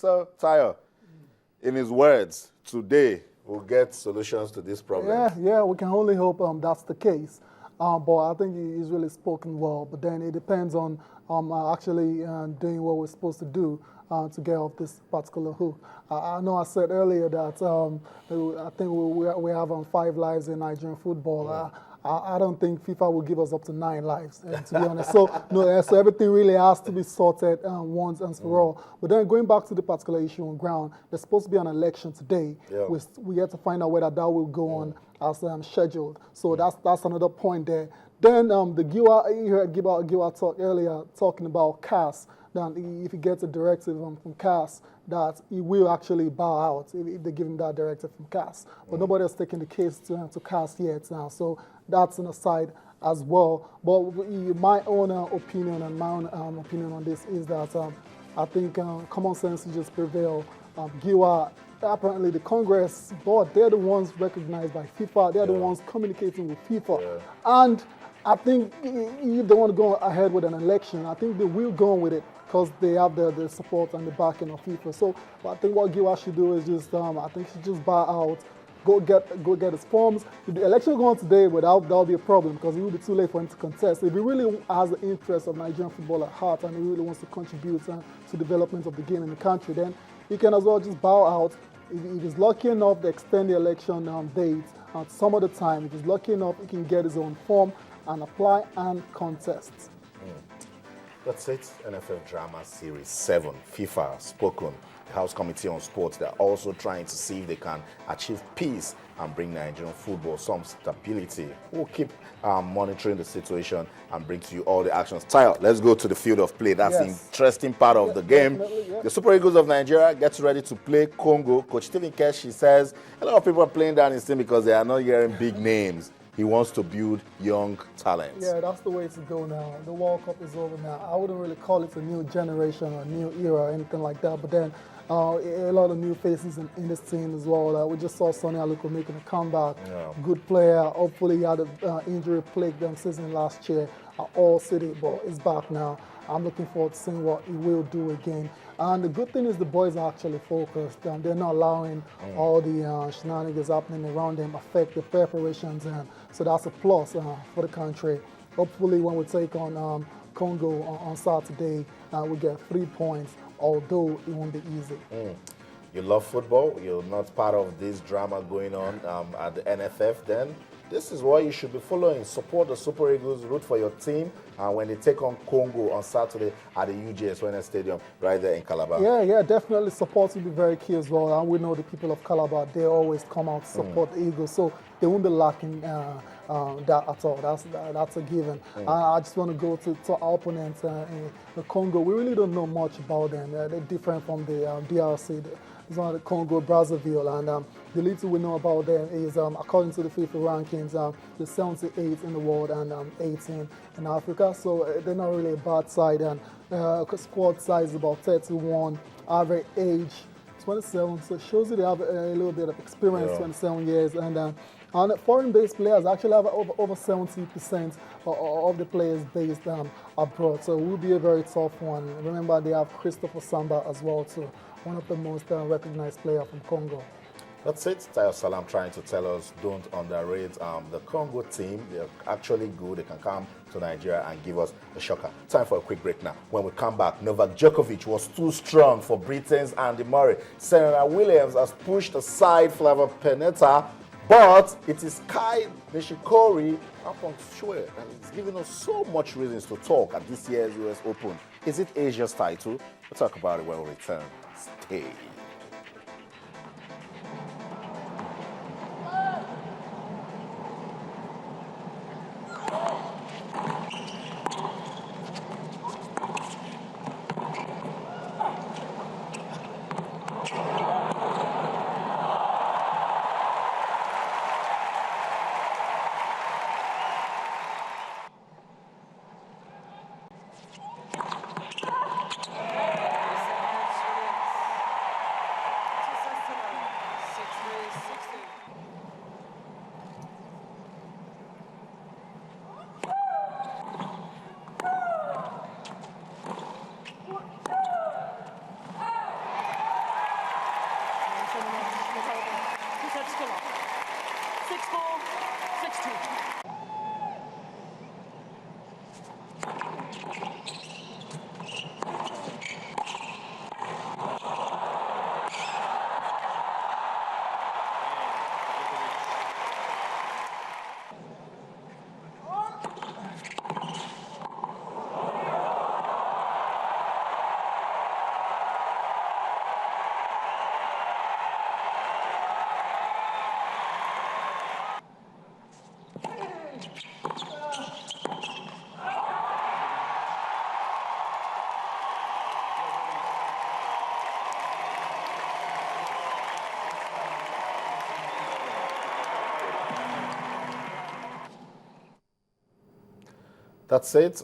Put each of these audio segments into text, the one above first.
So, Tayo, in his words, today we'll get solutions to this problem. Yeah, we can only hope that's the case. But I think he's really spoken well. But then it depends on actually doing what we're supposed to do to get off this particular hook. I know I said earlier that I think we have 5 lives in Nigerian football. I don't think FIFA will give us up to 9 lives, to be honest. So everything really has to be sorted once and for all. But then going back to the particular issue on ground, there's supposed to be an election today. Yeah. We have to find out whether that will go on as scheduled. So that's another point there. Then the Giwa, you heard Giwa talk earlier, talking about CAS. Then if he gets a directive from CAS, that he will actually bow out if they give him that directive from CAS. But nobody has taken the case to CAS yet now. So that's an aside as well. But my own opinion and my own opinion on this is that I think common sense will just prevail. Giwa, apparently the Congress board, they're the ones recognized by FIFA. They're the ones communicating with FIFA. Yeah. And I think if they want to go ahead with an election, I think they will go on with it because they have the support and the backing of FIFA. So I think what Giwa should do is just, I think he should just bow out, go get his forms. If the election go on today, that'll be a problem because it will be too late for him to contest. If he really has the interest of Nigerian football at heart and he really wants to contribute to development of the game in the country, then he can as well just bow out. If he's lucky enough to extend the election date some other time, if he's lucky enough, he can get his own form and apply and contest. That's it. NFF Drama Series 7. FIFA spoken. The House Committee on Sports, they're also trying to see if they can achieve peace and bring Nigerian football some stability. We'll keep monitoring the situation and bring to you all the actions. Tayo, let's go to the field of play. That's the interesting part of the game. The Super Eagles of Nigeria gets ready to play Congo. Coach Stephen Keshi says a lot of people are playing down his team because they are not hearing big names. He wants to build young talents. Yeah, that's the way to go now. The World Cup is over now. I wouldn't really call it a new generation or a new era or anything like that, but then a lot of new faces in this team as well. We just saw Sonny Aluko making a comeback. Yeah. Good player. Hopefully he had an injury plagued them season last year at All City, but he's back now. I'm looking forward to seeing what he will do again. And the good thing is the boys are actually focused. They're not allowing all the shenanigans happening around them affect the preparations. So that's a plus for the country. Hopefully when we take on Congo on Saturday, we get 3 points, although it won't be easy. You love football, you're not part of this drama going on at the NFF, then this is what you should be following. Support the Super Eagles, root for your team when they take on Congo on Saturday at the UGS Wellness Stadium right there in Calabar. Yeah, definitely support will be very key as well. And we know the people of Calabar, they always come out to support the Eagles, so they won't be lacking that at all. That's a given. I just want to go to our opponents in the Congo. We really don't know much about them. They're different from the DRC. It's one of the Congo, Brazzaville, and the little we know about them is, according to the FIFA rankings, the 78th in the world and 18 in Africa. So they're not really a bad side. And squad size is about 31, average age 27. So it shows you they have a little bit of experience, 27 years. And foreign-based players actually have over 70% of the players based abroad. So it will be a very tough one. Remember, they have Christopher Samba as well, too. One of the most recognized players from Congo. That's it. Tayo Salam trying to tell us don't underrate the Congo team. They're actually good. They can come to Nigeria and give us a shocker. Time for a quick break now. When we come back, Novak Djokovic was too strong for Britain's Andy Murray. Serena Williams has pushed aside Flavia Pennetta, but it is Kai Nishikori up on Shue, and it's giving us so much reasons to talk at this year's US Open. Is it Asia's title? We'll talk about it when we return. Stay. That's it.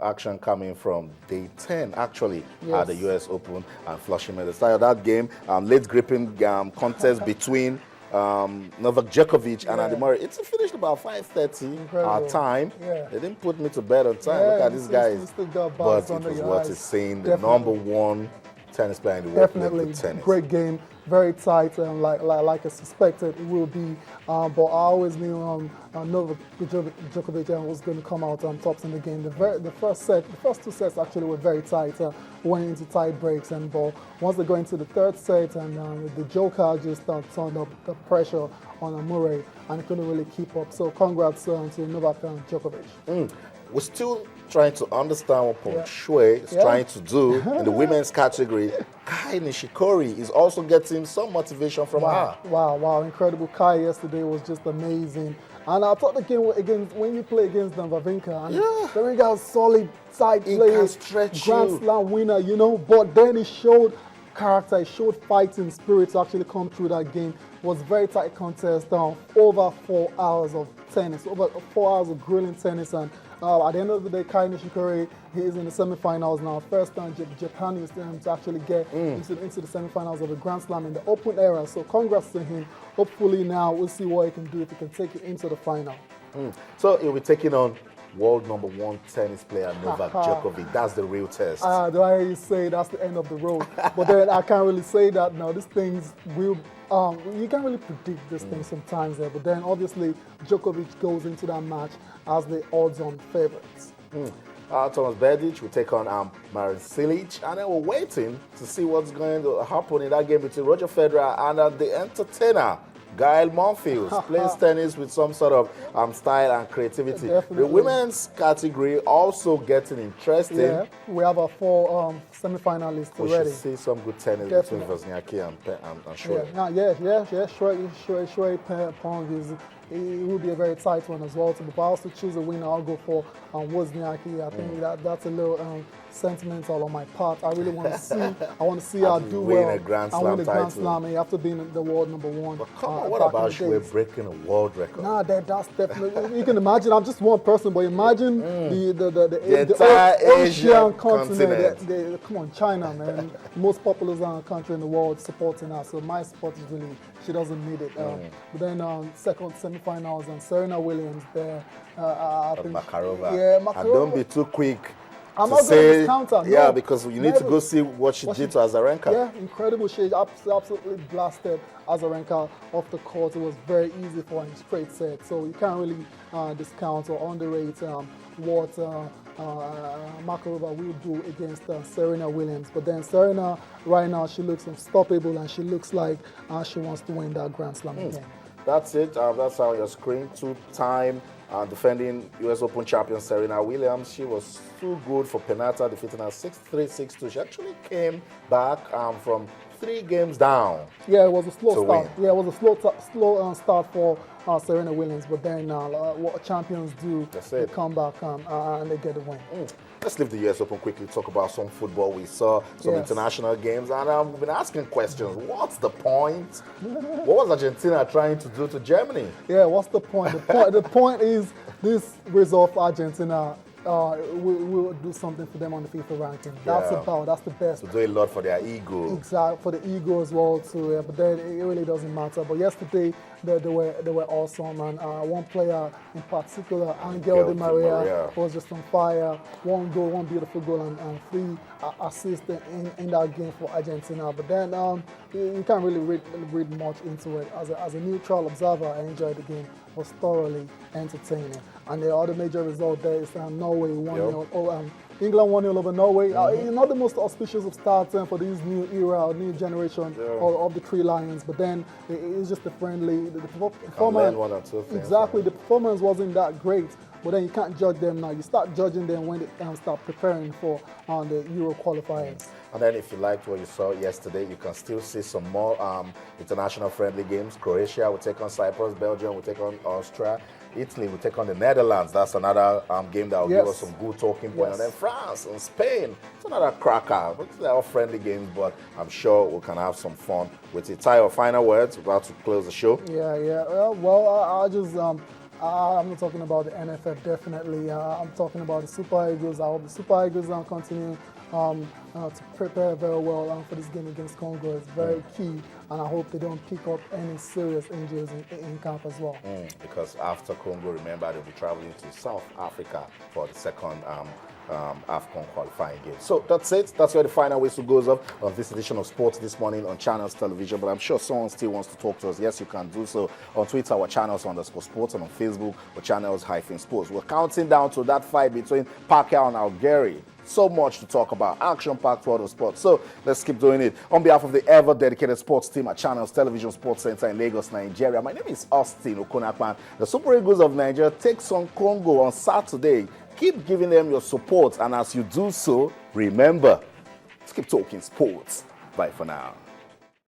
Action coming from day 10, actually, at the U.S. Open and Flushing. At the start of that game, late gripping contest between Novak Djokovic and Andy Murray. It's finished about 5:30 our time. Yeah. They didn't put me to bed on time. Look at these guys. But it was what it's saying. The number one tennis player in the world. Definitely, tennis. Great game, very tight, and like I suspected it will be. But I always knew Novak Djokovic was going to come out on tops in the game. The first two sets actually were very tight, went into tight breaks, and once they go into the third set, and the Joker just turned up the pressure on Murray, and he couldn't really keep up. So congrats to Novak Djokovic. We're still trying to understand what Peng Shuai is trying to do in the women's category. Kai Nishikori is also getting some motivation from her. Wow, incredible. Kai yesterday was just amazing. And I thought the game against, when you play against Vavinka, and Vavinka was solid, tight players, Grand Slam winner, but then he showed character, he showed fighting spirit to actually come through that game. It was a very tight contest, over 4 hours of tennis, over 4 hours of grilling tennis, and at the end of the day, Kai Nishikori, he is in the semifinals now. First time Japanese to actually get into the semifinals of the Grand Slam in the Open era. So congrats to him. Hopefully now we'll see what he can do if he can take it into the final. So he'll be taking on world #1 tennis player Novak Djokovic. That's the real test. Do I hear you say that's the end of the road? But then I can't really say that now. These things will. You can't really predict these things sometimes there, but then obviously Djokovic goes into that match as the odds-on favorites. Thomas Berdych will take on Marin Cilic, and then we're waiting to see what's going to happen in that game between Roger Federer and the entertainer Gael Monfils. Plays tennis with some sort of style and creativity. Definitely. The women's category also getting interesting. Yeah, we have our 4 semi-finalists already. We should see some good tennis between Wozniacki and Shuai. Shuai Peng it will be a very tight one as well. But if I also choose a winner, I'll go for Wozniacki. I think that's a little sentimental on my part. I really want to see. I want to see her do well. Win a Grand Slam I win a Grand title. Slam after being the world #1. But come on, what about Shuai breaking a world record? Nah, that's definitely. You can imagine. I'm just one person, but imagine the entire Asian continent. continent. Come on, China, man, most popular country in the world supporting her. So my support is really. She doesn't need it. But then second semi-finals and Serena Williams there. I think Makarova. Yeah, Makarova. And don't be too quick. I'm not going to discount her. Yeah, because you need to go see what she did to Azarenka. Yeah, incredible. She absolutely blasted Azarenka off the court. It was very easy for her in straight set. So you can't really discount or underrate what Makarova will do against Serena Williams. But then Serena, right now, she looks unstoppable and she looks like she wants to win that Grand Slam again. That's it. That's on your screen. 2-time defending U.S. Open champion Serena Williams. She was too good for Penata, defeating her 6-3, 6-2. She actually came back from 3 games down. Yeah, it was a slow start. Win. Yeah, it was a slow start for Serena Williams. But then what champions do, they come back and they get the win. Let's leave the US Open quickly, talk about some football. We saw some international games, and we've been asking questions. What's the point? What was Argentina trying to do to Germany? Yeah, what's the point? The point is this result for Argentina will do something for them on the FIFA ranking. That's the best. To do a lot for their ego. Exactly, for the ego as well too. Yeah, but then it really doesn't matter. But yesterday they were awesome, and one player in particular, Angel Di Maria, was just on fire. One beautiful goal, and 3 assists in that game for Argentina. But then you can't really read much into it. As a neutral observer, I enjoyed the game. It was thoroughly entertaining. And the other major result there is Norway 1-0. England 1-0 over Norway. Not the most auspicious of starts for this new era, new generation of the Three Lions. But then it's just a friendly. The performance. One or two things, exactly, the performance wasn't that great. But then you can't judge them now. You start judging them when they start preparing for the Euro qualifiers. And then if you liked what you saw yesterday, you can still see some more international friendly games. Croatia will take on Cyprus. Belgium will take on Austria. Italy will take on the Netherlands. That's another game that will give us some good talking points. And then France and Spain. It's another cracker. They're all friendly games, but I'm sure we can have some fun with it. Ty, your final words. We're about to close the show. Yeah. Well, I just I'm not talking about the NFF, definitely. I'm talking about the Super Eagles. I hope the Super Eagles continue to prepare very well for this game against Congo. It's very key, and I hope they don't pick up any serious injuries in camp as well. Because after Congo, remember, they'll be traveling to South Africa for the second AFCON Qualifying game. So that's it. That's where the final whistle goes up on this edition of Sports this morning on Channels Television. But I'm sure someone still wants to talk to us. Yes, you can do so on Twitter, our Channels_Sports, and on Facebook, or Channels-Sports. We're counting down to that fight between Pacquiao and Algieri. So much to talk about. Action-packed world of sports. So let's keep doing it. On behalf of the ever-dedicated sports team at Channels Television Sports Center in Lagos, Nigeria, my name is Austin Okon-Akpan. The Super Eagles of Nigeria takes on Congo on Saturday. Keep giving them your support, and as you do so, remember, let's keep talking sports. Bye for now.